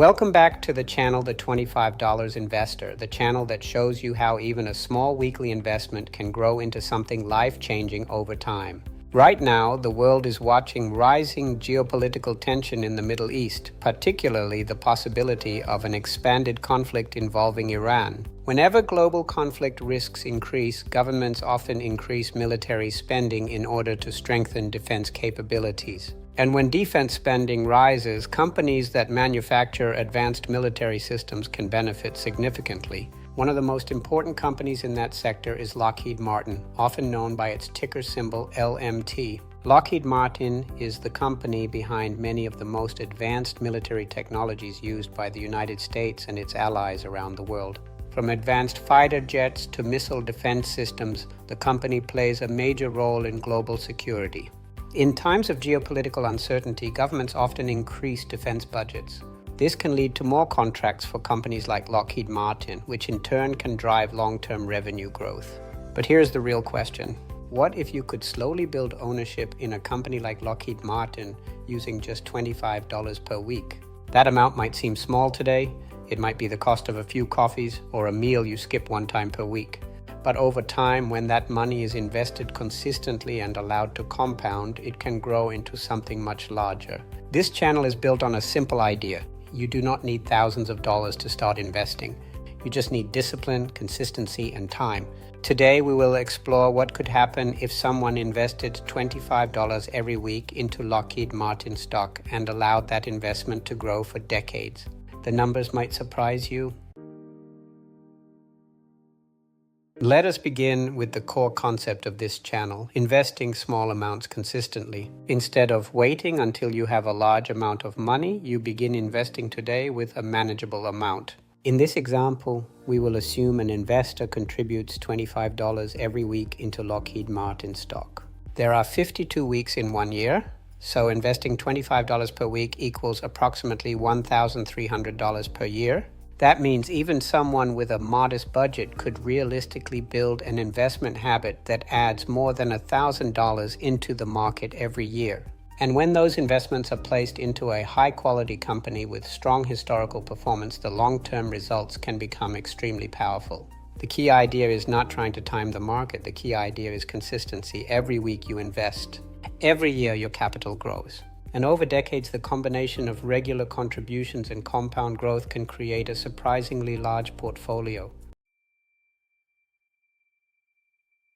Welcome back to the channel, The $25 Investor, the channel that shows you how even a small weekly investment can grow into something life-changing over time. Right now, the world is watching rising geopolitical tension in the Middle East, particularly the possibility of an expanded conflict involving Iran. Whenever global conflict risks increase, governments often increase military spending in order to strengthen defense capabilities. And when defense spending rises, companies that manufacture advanced military systems can benefit significantly. One of the most important companies in that sector is Lockheed Martin, often known by its ticker symbol LMT. Lockheed Martin is the company behind many of the most advanced military technologies used by the United States and its allies around the world. From advanced fighter jets to missile defense systems, the company plays a major role in global security. In times of geopolitical uncertainty, governments often increase defense budgets. This can lead to more contracts for companies like Lockheed Martin, which in turn can drive long-term revenue growth. But here's the real question. What if you could slowly build ownership in a company like Lockheed Martin using just $25 per week? That amount might seem small today. It might be the cost of a few coffees or a meal you skip one time per week. But over time, when that money is invested consistently and allowed to compound, it can grow into something much larger. This channel is built on a simple idea. You do not need thousands of dollars to start investing. You just need discipline, consistency, and time. Today, we will explore what could happen if someone invested $25 every week into Lockheed Martin stock and allowed that investment to grow for decades. The numbers might surprise you. Let us begin with the core concept of this channel, investing small amounts consistently. Instead of waiting until you have a large amount of money, you begin investing today with a manageable amount. In this example, we will assume an investor contributes $25 every week into Lockheed Martin stock. There are 52 weeks in 1 year, so investing $25 per week equals approximately $1,300 per year. That means even someone with a modest budget could realistically build an investment habit that adds more than $1,000 into the market every year. And when those investments are placed into a high-quality company with strong historical performance, the long-term results can become extremely powerful. The key idea is not trying to time the market. The key idea is consistency. Every week you invest. Every year your capital grows. And over decades, the combination of regular contributions and compound growth can create a surprisingly large portfolio.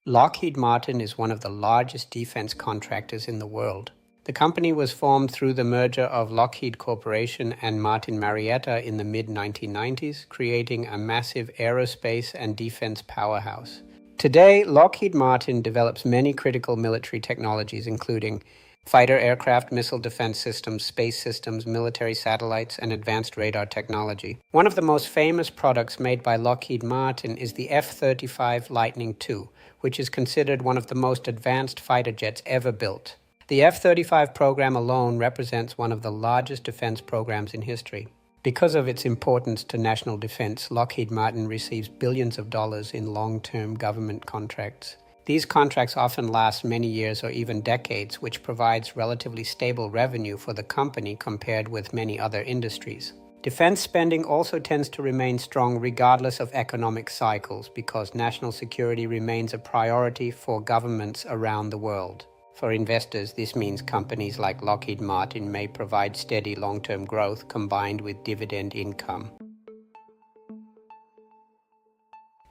Lockheed Martin is one of the largest defense contractors in the world. The company was formed through the merger of Lockheed Corporation and Martin Marietta in the mid-1990s, creating a massive aerospace and defense powerhouse. Today, Lockheed Martin develops many critical military technologies, including fighter aircraft, missile defense systems, space systems, military satellites, and advanced radar technology. One of the most famous products made by Lockheed Martin is the F-35 Lightning II, which is considered one of the most advanced fighter jets ever built. The F-35 program alone represents one of the largest defense programs in history. Because of its importance to national defense, Lockheed Martin receives billions of dollars in long-term government contracts. These contracts often last many years or even decades, which provides relatively stable revenue for the company compared with many other industries. Defense spending also tends to remain strong regardless of economic cycles because national security remains a priority for governments around the world. For investors, this means companies like Lockheed Martin may provide steady long-term growth combined with dividend income.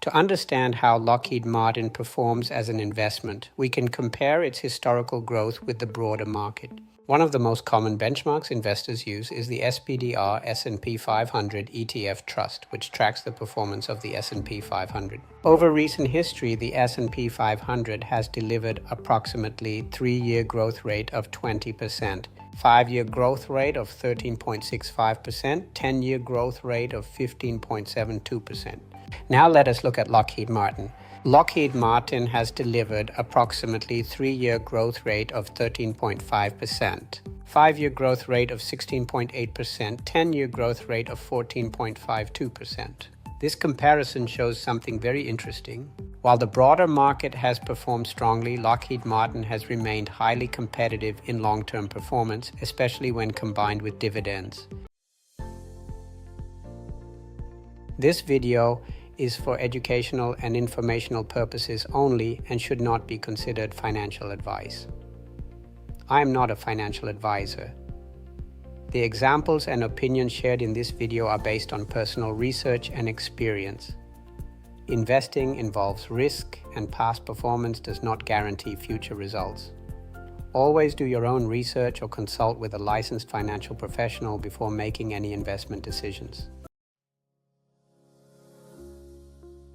To understand how Lockheed Martin performs as an investment, we can compare its historical growth with the broader market. One of the most common benchmarks investors use is the SPDR S&P 500 ETF Trust, which tracks the performance of the S&P 500. Over recent history, the S&P 500 has delivered approximately 3-year growth rate of 20%, 5-year growth rate of 13.65%, 10-year growth rate of 15.72%. Now let us look at Lockheed Martin. Lockheed Martin has delivered approximately 3-year growth rate of 13.5%, 5-year growth rate of 16.8%, 10-year growth rate of 14.52%. This comparison shows something very interesting. While the broader market has performed strongly, Lockheed Martin has remained highly competitive in long-term performance, especially when combined with dividends. This video is for educational and informational purposes only and should not be considered financial advice. I am not a financial advisor. The examples and opinions shared in this video are based on personal research and experience. Investing involves risk, and past performance does not guarantee future results. Always do your own research or consult with a licensed financial professional before making any investment decisions.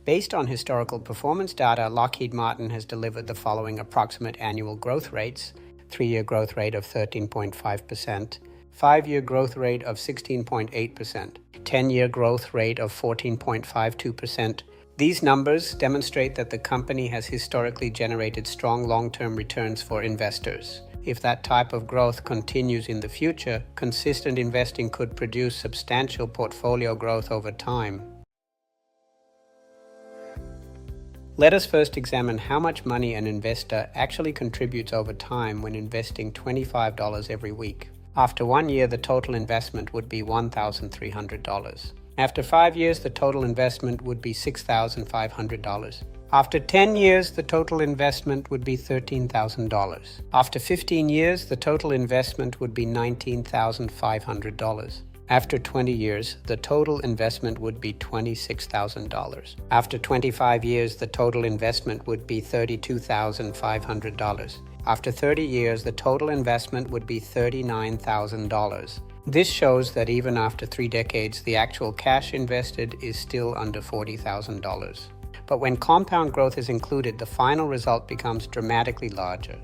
Based on historical performance data, Lockheed Martin has delivered the following approximate annual growth rates: 3-year growth rate of 13.5%, 5-year growth rate of 16.8%, 10-year growth rate of 14.52%. These numbers demonstrate that the company has historically generated strong long-term returns for investors. If that type of growth continues in the future, consistent investing could produce substantial portfolio growth over time. Let us first examine how much money an investor actually contributes over time when investing $25 every week. After 1 year, the total investment would be $1,300. After 5 years, the total investment would be $6,500. After 10 years, the total investment would be $13,000. After 15 years, the total investment would be $19,500. After 20 years, the total investment would be $26,000. After 25 years, the total investment would be $32,500. After 30 years, the total investment would be $39,000. This shows that even after 3 decades, the actual cash invested is still under $40,000. But when compound growth is included, the final result becomes dramatically larger.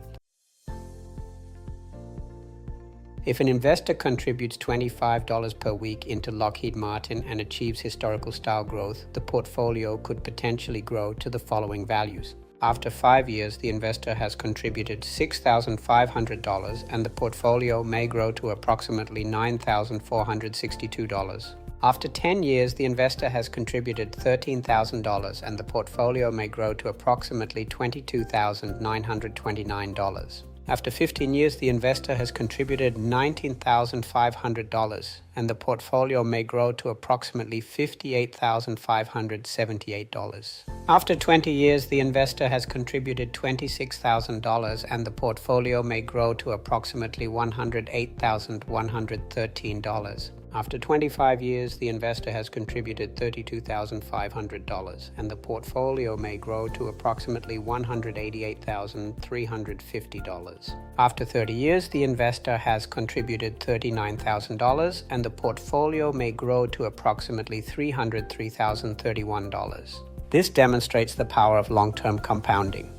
If an investor contributes $25 per week into Lockheed Martin and achieves historical style growth, the portfolio could potentially grow to the following values. After 5 years, the investor has contributed $6,500 and the portfolio may grow to approximately $9,462. After 10 years, the investor has contributed $13,000 and the portfolio may grow to approximately $22,929. After 15 years, the investor has contributed $19,500 and the portfolio may grow to approximately $58,578. After 20 years, the investor has contributed $26,000 and the portfolio may grow to approximately $108,113. After 25 years, the investor has contributed $32,500 and the portfolio may grow to approximately $188,350. After 30 years, the investor has contributed $39,000 and the portfolio may grow to approximately $303,031. This demonstrates the power of long-term compounding.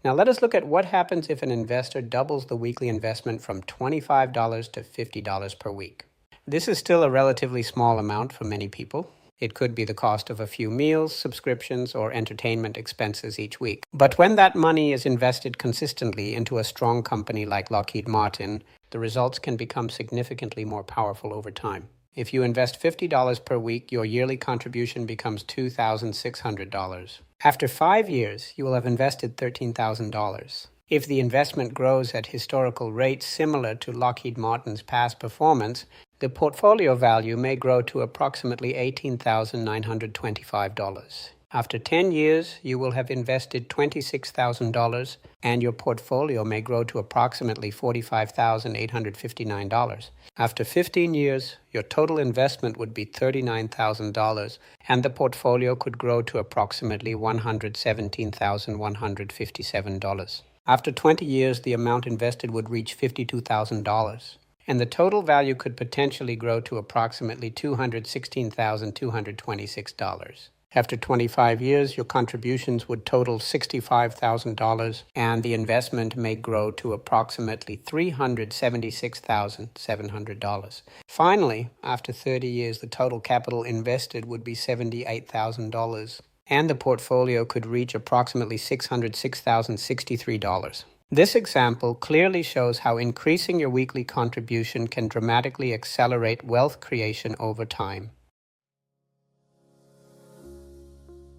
Now let us look at what happens if an investor doubles the weekly investment from $25 to $50 per week. This is still a relatively small amount for many people. It could be the cost of a few meals, subscriptions, or entertainment expenses each week. But when that money is invested consistently into a strong company like Lockheed Martin, the results can become significantly more powerful over time. If you invest $50 per week, your yearly contribution becomes $2,600. After 5 years, you will have invested $13,000. If the investment grows at historical rates similar to Lockheed Martin's past performance, the portfolio value may grow to approximately $18,925. After 10 years, you will have invested $26,000 and your portfolio may grow to approximately $45,859. After 15 years, your total investment would be $39,000 and the portfolio could grow to approximately $117,157. After 20 years, the amount invested would reach $52,000. And the total value could potentially grow to approximately $216,226. After 25 years, your contributions would total $65,000 and the investment may grow to approximately $376,700. Finally, after 30 years, the total capital invested would be $78,000 and the portfolio could reach approximately $606,063. This example clearly shows how increasing your weekly contribution can dramatically accelerate wealth creation over time.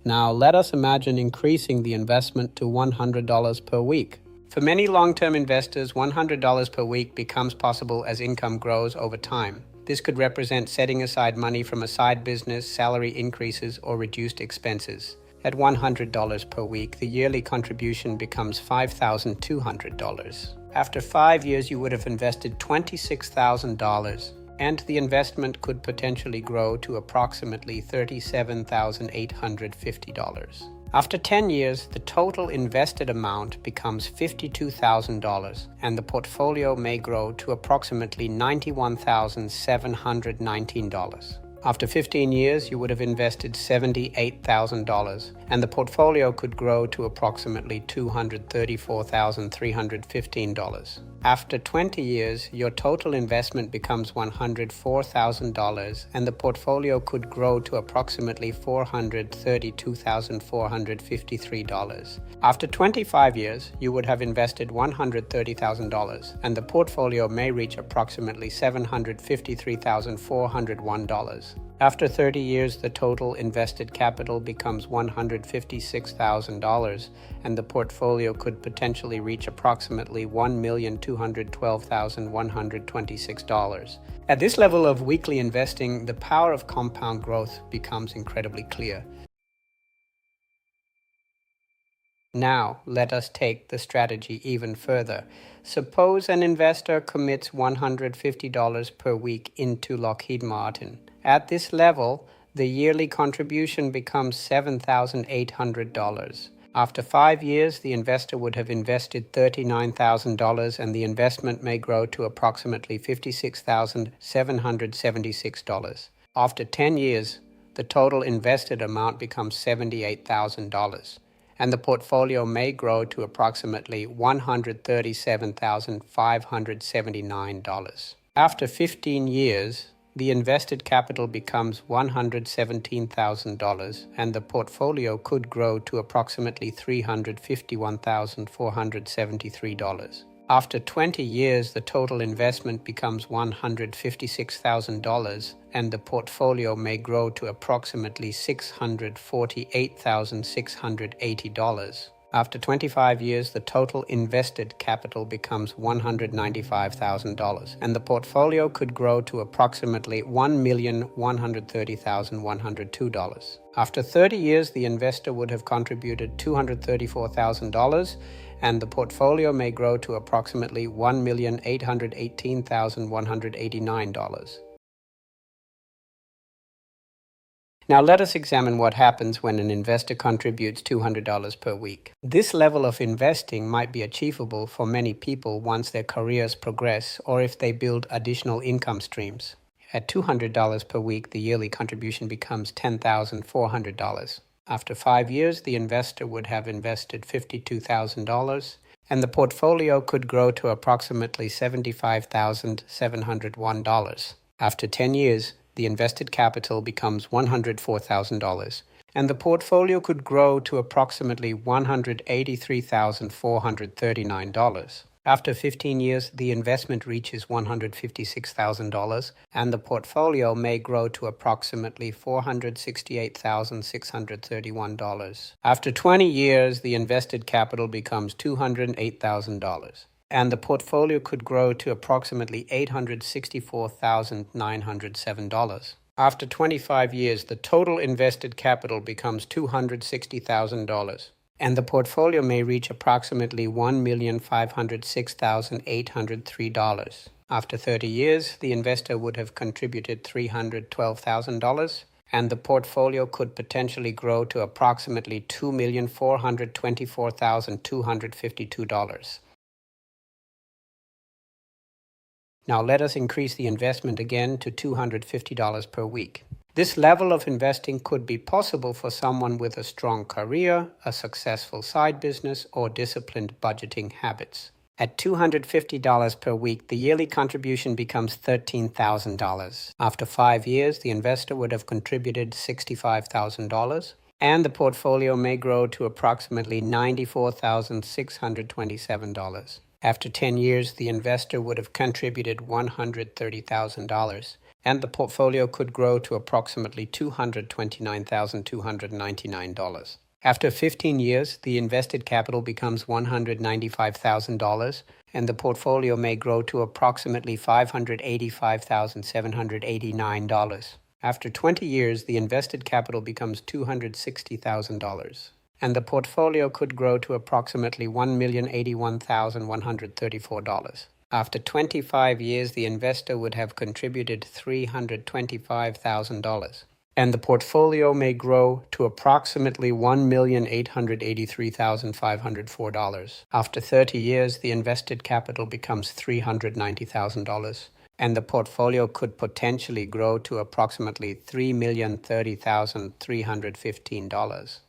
Now, let us imagine increasing the investment to $100 per week. For many long-term investors, $100 per week becomes possible as income grows over time. This could represent setting aside money from a side business, salary increases, or reduced expenses. At $100 per week, the yearly contribution becomes $5,200. After 5 years, you would have invested $26,000, and the investment could potentially grow to approximately $37,850. After 10 years, the total invested amount becomes $52,000, and the portfolio may grow to approximately $91,719. After 15 years, you would have invested $78,000, and the portfolio could grow to approximately $234,315. After 20 years, your total investment becomes $104,000, and the portfolio could grow to approximately $432,453. After 25 years, you would have invested $130,000, and the portfolio may reach approximately $753,401. After 30 years, the total invested capital becomes $156,000, and the portfolio could potentially reach approximately $1,212,126. At this level of weekly investing, the power of compound growth becomes incredibly clear. Now, let us take the strategy even further. Suppose an investor commits $150 per week into Lockheed Martin. At this level, the yearly contribution becomes $7,800. After 5 years, the investor would have invested $39,000, and the investment may grow to approximately $56,776. After 10 years, the total invested amount becomes $78,000. And the portfolio may grow to approximately $137,579. After 15 years, the invested capital becomes $117,000, and the portfolio could grow to approximately $351,473. After 20 years, the total investment becomes $156,000, and the portfolio may grow to approximately $648,680. After 25 years, the total invested capital becomes $195,000, and the portfolio could grow to approximately $1,130,102. After 30 years, the investor would have contributed $234,000, and the portfolio may grow to approximately $1,818,189. Now let us examine what happens when an investor contributes $200 per week. This level of investing might be achievable for many people once their careers progress or if they build additional income streams. At $200 per week, the yearly contribution becomes $10,400. After 5 years, the investor would have invested $52,000, and the portfolio could grow to approximately $75,701. After 10 years, the invested capital becomes $104,000, and the portfolio could grow to approximately $183,439. After 15 years, the investment reaches $156,000, and the portfolio may grow to approximately $468,631. After 20 years, the invested capital becomes $208,000. And the portfolio could grow to approximately $864,907. After 25 years, the total invested capital becomes $260,000, and the portfolio may reach approximately $1,506,803. After 30 years, the investor would have contributed $312,000, and the portfolio could potentially grow to approximately $2,424,252. Now let us increase the investment again to $250 per week. This level of investing could be possible for someone with a strong career, a successful side business, or disciplined budgeting habits. At $250 per week, the yearly contribution becomes $13,000. After 5 years, the investor would have contributed $65,000, and the portfolio may grow to approximately $94,627. After 10 years, the investor would have contributed $130,000, and the portfolio could grow to approximately $229,299. After 15 years, the invested capital becomes $195,000, and the portfolio may grow to approximately $585,789. After 20 years, the invested capital becomes $260,000, and the portfolio could grow to approximately $1,081,134. After 25 years, the investor would have contributed $325,000, and the portfolio may grow to approximately $1,883,504. After 30 years, the invested capital becomes $390,000, and the portfolio could potentially grow to approximately $3,030,315.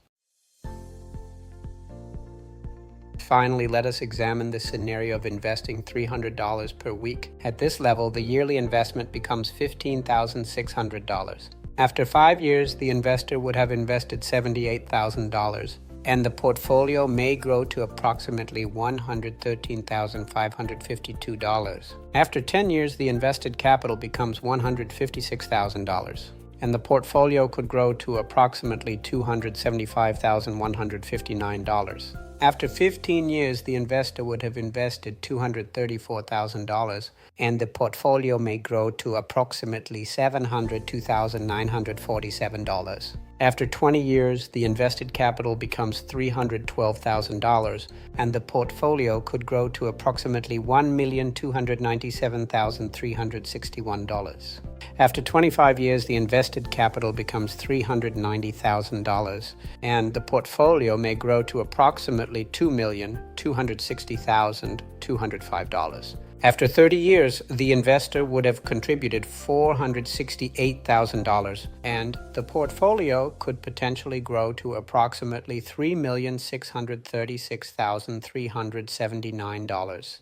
Finally, let us examine the scenario of investing $300 per week. At this level, the yearly investment becomes $15,600. After 5 years, the investor would have invested $78,000, and the portfolio may grow to approximately $113,552. After 10 years, the invested capital becomes $156,000, and the portfolio could grow to approximately $275,159. After 15 years, the investor would have invested $234,000, and the portfolio may grow to approximately $702,947. After 20 years, the invested capital becomes $312,000, and the portfolio could grow to approximately $1,297,361. After 25 years, the invested capital becomes $390,000, and the portfolio may grow to approximately $2,260,205. After 30 years, the investor would have contributed $468,000, and the portfolio could potentially grow to approximately $3,636,379.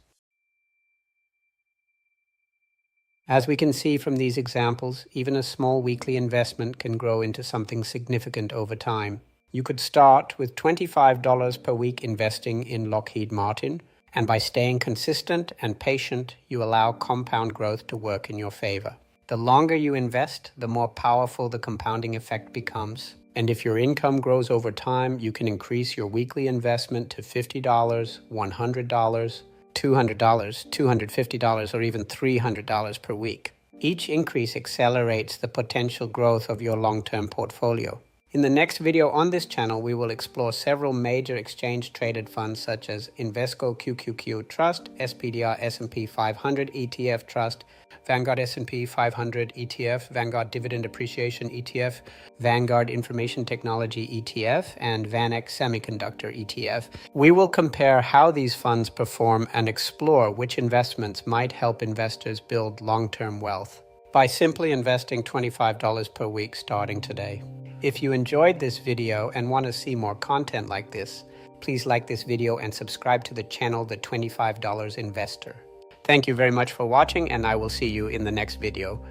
As we can see from these examples, even a small weekly investment can grow into something significant over time. You could start with $25 per week investing in Lockheed Martin, and by staying consistent and patient, you allow compound growth to work in your favor. The longer you invest, the more powerful the compounding effect becomes. And if your income grows over time, you can increase your weekly investment to $50, $100, $200, $250, or even $300 per week. Each increase accelerates the potential growth of your long-term portfolio. In the next video on this channel, we will explore several major exchange-traded funds such as Invesco QQQ Trust, SPDR S&P 500 ETF Trust, Vanguard S&P 500 ETF, Vanguard Dividend Appreciation ETF, Vanguard Information Technology ETF, and VanEck Semiconductor ETF. We will compare how these funds perform and explore which investments might help investors build long-term wealth by simply investing $25 per week starting today. If you enjoyed this video and want to see more content like this, please like this video and subscribe to the channel, The $25 Investor. Thank you very much for watching, and I will see you in the next video.